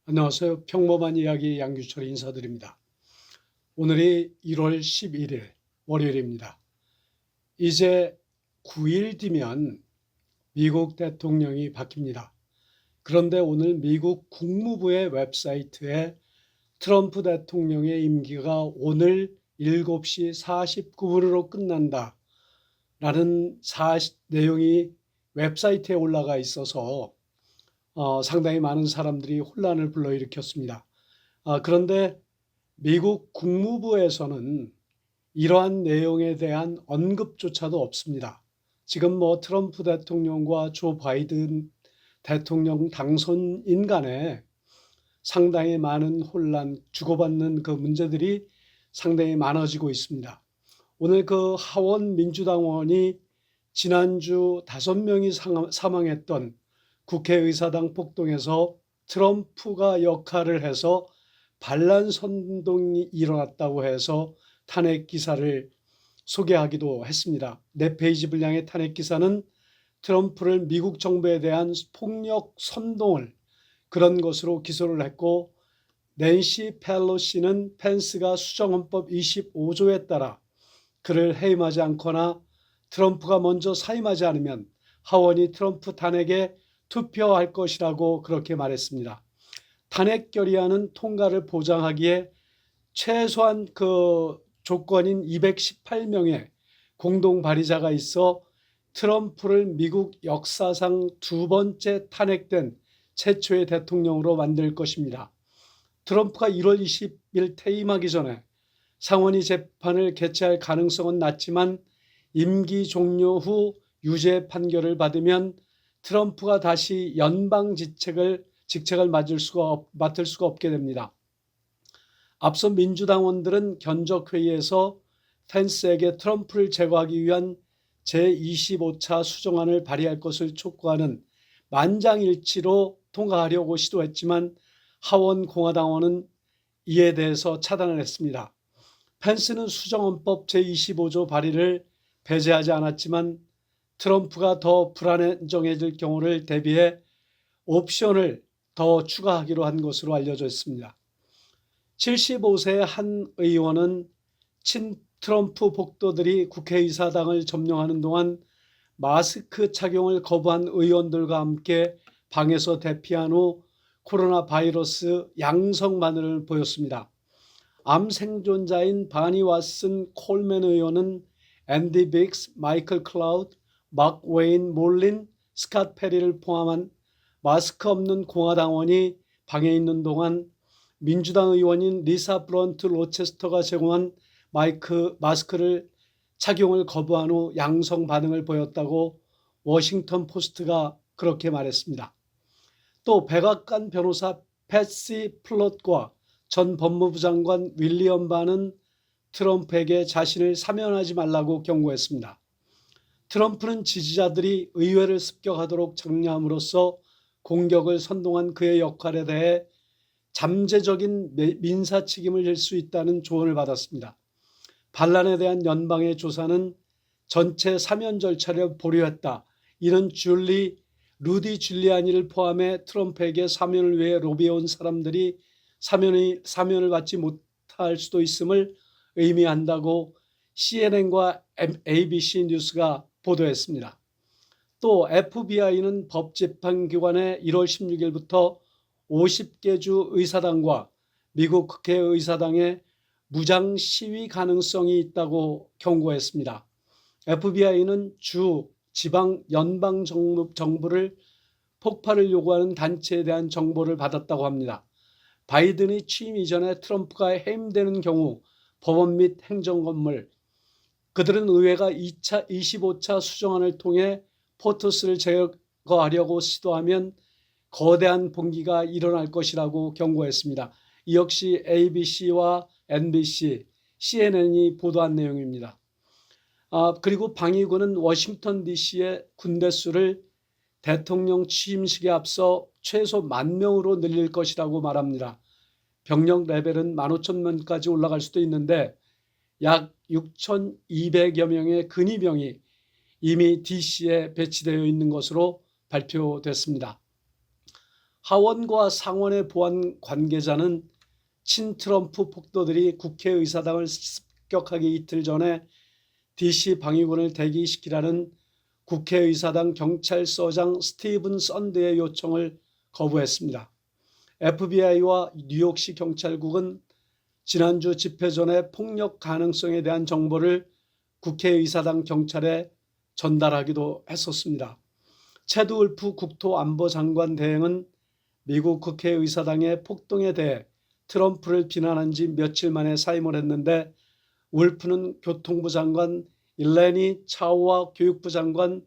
안녕하세요. 평범한 이야기 양규철 인사드립니다. 오늘이 1월 11일 월요일입니다. 이제 9일 뒤면 미국 대통령이 바뀝니다. 그런데 오늘 미국 국무부의 웹사이트에 트럼프 대통령의 임기가 오늘 7시 49분으로 끝난다 라는 내용이 웹사이트에 올라가 있어서 상당히 많은 사람들이 혼란을 불러일으켰습니다. 그런데 미국 국무부에서는 이러한 내용에 대한 언급조차도 없습니다. 지금 트럼프 대통령과 조 바이든 대통령 당선인 간에 상당히 많은 혼란, 주고받는 그 문제들이 상당히 많아지고 있습니다. 오늘 그 하원 민주당원이 지난주 5명이 사망했던 국회의사당 폭동에서 트럼프가 역할을 해서 반란 선동이 일어났다고 해서 탄핵 기사를 소개하기도 했습니다. 4페이지 분량의 탄핵 기사는 트럼프를 미국 정부에 대한 폭력 선동을 그런 것으로 기소를 했고, 낸시 펠로시는 펜스가 수정헌법 25조에 따라 그를 해임하지 않거나 트럼프가 먼저 사임하지 않으면 하원이 트럼프 탄핵에 투표할 것이라고 그렇게 말했습니다. 탄핵 결의안은 통과를 보장하기에 최소한 그 조건인 218명의 공동 발의자가 있어 트럼프를 미국 역사상 2번째 탄핵된 최초의 대통령으로 만들 것입니다. 트럼프가 1월 20일 퇴임하기 전에 상원이 재판을 개최할 가능성은 낮지만 임기 종료 후 유죄 판결을 받으면 트럼프가 다시 연방 직책을 맡을 수가 없게 됩니다. 앞서 민주당원들은 견적회의에서 펜스에게 트럼프를 제거하기 위한 제25차 수정안을 발의할 것을 촉구하는 만장일치로 통과하려고 시도했지만 하원 공화당원은 이에 대해서 차단을 했습니다. 펜스는 수정헌법 제25조 발의를 배제하지 않았지만 트럼프가 더 불안정해질 경우를 대비해 옵션을 더 추가하기로 한 것으로 알려져 있습니다. 75세의 한 의원은 친 트럼프 복도들이 국회의사당을 점령하는 동안 마스크 착용을 거부한 의원들과 함께 방에서 대피한 후 코로나 바이러스 양성 반응을 보였습니다. 암 생존자인 바니 왓슨 콜맨 의원은 앤디 빅스, 마이클 클라우드, 막 웨인 몰린, 스캇 페리를 포함한 마스크 없는 공화당원이 방에 있는 동안 민주당 의원인 리사 브런트 로체스터가 제공한 마스크를 착용을 거부한 후 양성 반응을 보였다고 워싱턴 포스트가 그렇게 말했습니다. 또 백악관 변호사 패시 플롯과 전 법무부 장관 윌리엄 바는 트럼프에게 자신을 사면하지 말라고 경고했습니다. 트럼프는 지지자들이 의회를 습격하도록 장려함으로써 공격을 선동한 그의 역할에 대해 잠재적인 민사 책임을 질 수 있다는 조언을 받았습니다. 반란에 대한 연방의 조사는 전체 사면 절차를 보류했다. 이는 루디 줄리아니를 포함해 트럼프에게 사면을 위해 로비해온 사람들이 사면을 받지 못할 수도 있음을 의미한다고 CNN과 ABC 뉴스가 보도했습니다. 또 FBI는 법재판기관에 1월 16일부터 50개 주 의사당과 미국 국회의사당에 무장 시위 가능성이 있다고 경고했습니다. FBI는 주, 지방, 연방 정부를 폭발을 요구하는 단체에 대한 정보를 받았다고 합니다. 바이든이 취임 이전에 트럼프가 해임되는 경우 법원 및 행정건물, 그들은 의회가 25차 수정안을 통해 포토스를 제거하려고 시도하면 거대한 봉기가 일어날 것이라고 경고했습니다. 이 역시 ABC와 NBC, CNN이 보도한 내용입니다. 그리고 방위군은 워싱턴 DC의 군대 수를 대통령 취임식에 앞서 최소 10,000명으로 늘릴 것이라고 말합니다. 병력 레벨은 15,000명까지 올라갈 수도 있는데 약 6,200여 명의 근위병이 이미 DC에 배치되어 있는 것으로 발표됐습니다. 하원과 상원의 보안 관계자는 친트럼프 폭도들이 국회의사당을 습격하기 이틀 전에 DC 방위군을 대기시키라는 국회의사당 경찰서장 스티븐 썬드의 요청을 거부했습니다. FBI와 뉴욕시 경찰국은 지난주 집회 전에 폭력 가능성에 대한 정보를 국회의사당 경찰에 전달하기도 했었습니다. 체드 울프 국토안보장관 대행은 미국 국회의사당의 폭동에 대해 트럼프를 비난한 지 며칠 만에 사임을 했는데, 울프는 교통부 장관 일레니 차우와 교육부 장관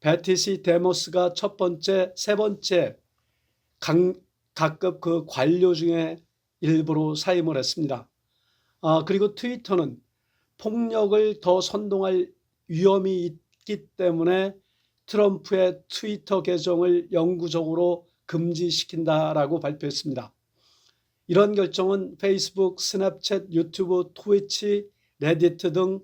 베티시 데모스가 첫 번째, 세 번째 각급 그 관료 중에 일부로 사임을 했습니다. 그리고 트위터는 폭력을 더 선동할 위험이 있기 때문에 트럼프의 트위터 계정을 영구적으로 금지시킨다라고 발표했습니다. 이런 결정은 페이스북, 스냅챗, 유튜브, 트위치, 레디트 등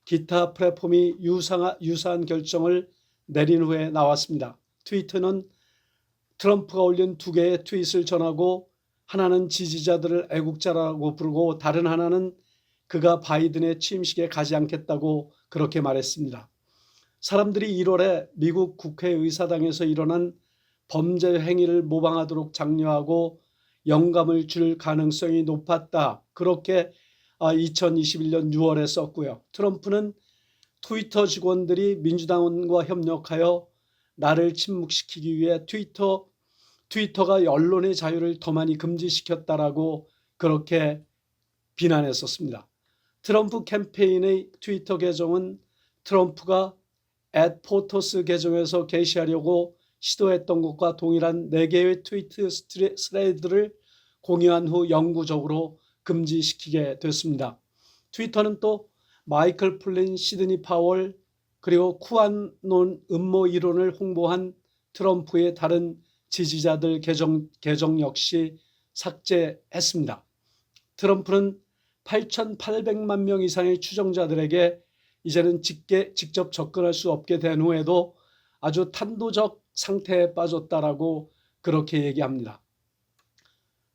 기타 플랫폼이 유사한 결정을 내린 후에 나왔습니다. 트위터는 트럼프가 올린 2개의 트윗을 전하고, 하나는 지지자들을 애국자라고 부르고 다른 하나는 그가 바이든의 취임식에 가지 않겠다고 그렇게 말했습니다. 사람들이 1월에 미국 국회의사당에서 일어난 범죄 행위를 모방하도록 장려하고 영감을 줄 가능성이 높았다, 그렇게 2021년 6월에 썼고요. 트럼프는 트위터 직원들이 민주당과 협력하여 나를 침묵시키기 위해 트위터가 언론의 자유를 더 많이 금지시켰다라고 그렇게 비난했었습니다. 트럼프 캠페인의 트위터 계정은 트럼프가 @포토스 계정에서 게시하려고 시도했던 것과 동일한 4개의 트위트 스레드를 공유한 후 영구적으로 금지시키게 됐습니다. 트위터는 또 마이클 플린, 시드니 파월, 그리고 쿠아논 음모 이론을 홍보한 트럼프의 다른 지지자들 계정 역시 삭제했습니다. 트럼프는 8,800만 명 이상의 추종자들에게 이제는 직접 접근할 수 없게 된 후에도 아주 탄도적 상태에 빠졌다라고 그렇게 얘기합니다.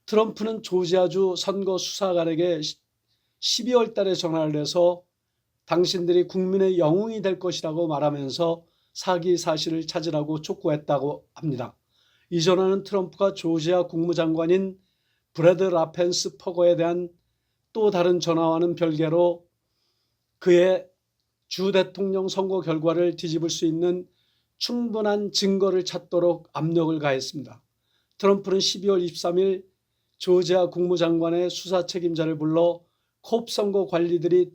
트럼프는 조지아주 선거 수사관에게 12월 달에 전화를 해서 당신들이 국민의 영웅이 될 것이라고 말하면서 사기 사실을 찾으라고 촉구했다고 합니다. 이 전화는 트럼프가 조지아 국무장관인 브래드 라펜스 퍼거에 대한 또 다른 전화와는 별개로 그의 주 대통령 선거 결과를 뒤집을 수 있는 충분한 증거를 찾도록 압력을 가했습니다. 트럼프는 12월 23일 조지아 국무장관의 수사 책임자를 불러 콥 선거 관리들이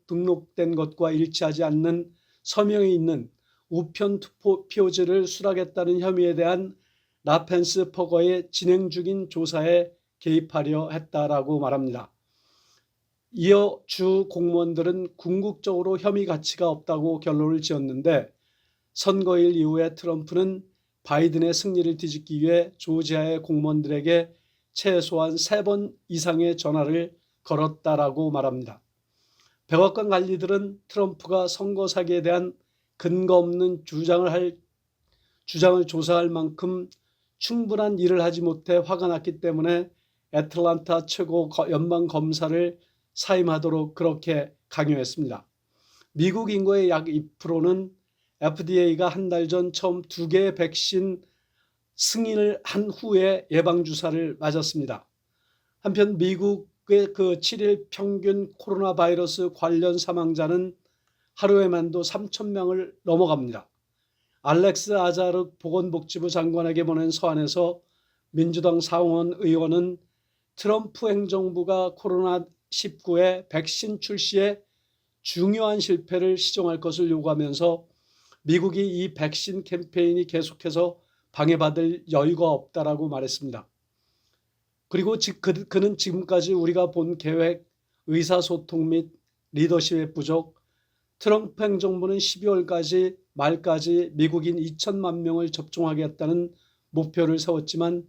등록된 것과 일치하지 않는 서명이 있는 우편 투표지를 수락했다는 혐의에 대한 라펜스 퍼거의 진행 중인 조사에 개입하려 했다라고 말합니다. 이어 주 공무원들은 궁극적으로 혐의 가치가 없다고 결론을 지었는데, 선거일 이후에 트럼프는 바이든의 승리를 뒤집기 위해 조지아의 공무원들에게 최소한 3번 이상의 전화를 걸었다라고 말합니다. 백악관 관리들은 트럼프가 선거 사기에 대한 근거 없는 주장을 조사할 만큼 충분한 일을 하지 못해 화가 났기 때문에 애틀랜타 최고 연방 검사를 사임하도록 그렇게 강요했습니다. 미국 인구의 약 2%는 FDA가 한 달 전 처음 2개의 백신 승인을 한 후에 예방주사를 맞았습니다. 한편 미국의 그 7일 평균 코로나 바이러스 관련 사망자는 하루에만도 3,000명을 넘어갑니다. 알렉스 아자르 보건복지부 장관에게 보낸 서한에서 민주당 상원 의원은 트럼프 행정부가 코로나19의 백신 출시에 중요한 실패를 시정할 것을 요구하면서 미국이 이 백신 캠페인이 계속해서 방해받을 여유가 없다라고 말했습니다. 그리고 그는 지금까지 우리가 본 계획, 의사소통 및 리더십의 부족, 트럼프 행정부는 12월 말까지 미국인 2천만 명을 접종하겠다는 목표를 세웠지만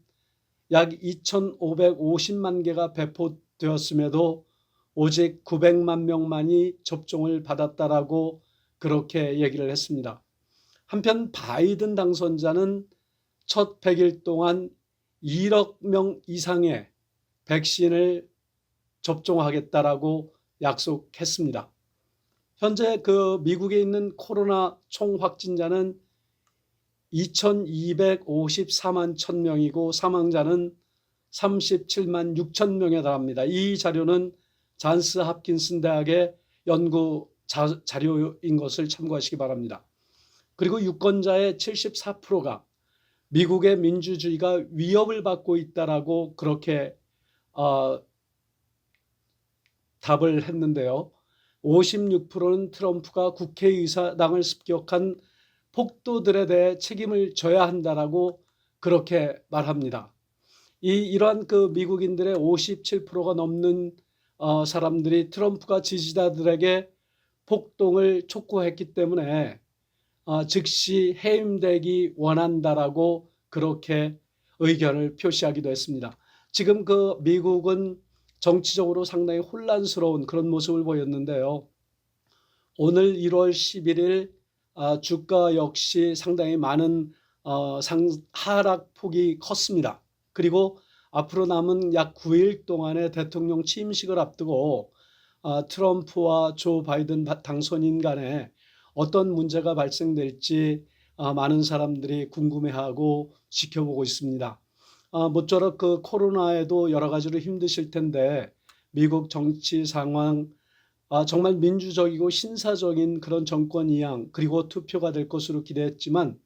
약 2,550만 개가 배포되었음에도 오직 900만 명만이 접종을 받았다라고 그렇게 얘기를 했습니다. 한편 바이든 당선자는 첫 100일 동안 1억 명 이상의 백신을 접종하겠다라고 약속했습니다. 현재 그 미국에 있는 코로나 총 확진자는 2,254만 1,000명이고 사망자는 37만 6천 명에 달합니다. 이 자료는 잔스 홉킨스 대학의 연구 자료인 것을 참고하시기 바랍니다. 그리고 유권자의 74%가 미국의 민주주의가 위협을 받고 있다라고 그렇게 답을 했는데요. 56%는 트럼프가 국회의사당을 습격한 폭도들에 대해 책임을 져야 한다라고 그렇게 말합니다. 이러한 그 미국인들의 57%가 넘는 사람들이 트럼프가 지지자들에게 폭동을 촉구했기 때문에 즉시 해임되기 원한다라고 그렇게 의견을 표시하기도 했습니다. 지금 그 미국은 정치적으로 상당히 혼란스러운 그런 모습을 보였는데요. 오늘 1월 11일 주가 역시 상당히 많은 하락폭이 컸습니다. 그리고 앞으로 남은 약 9일 동안의 대통령 취임식을 앞두고 트럼프와 조 바이든 당선인 간에 어떤 문제가 발생될지 많은 사람들이 궁금해하고 지켜보고 있습니다. 모쪼록 그 코로나에도 여러 가지로 힘드실 텐데 미국 정치 상황 정말 민주적이고 신사적인 그런 정권 이양 그리고 투표가 될 것으로 기대했지만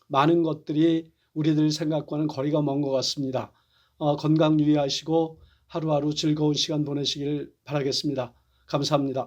많은 것들이 우리들 생각과는 거리가 먼 것 같습니다. 건강 유의하시고 하루하루 즐거운 시간 보내시길 바라겠습니다. 감사합니다.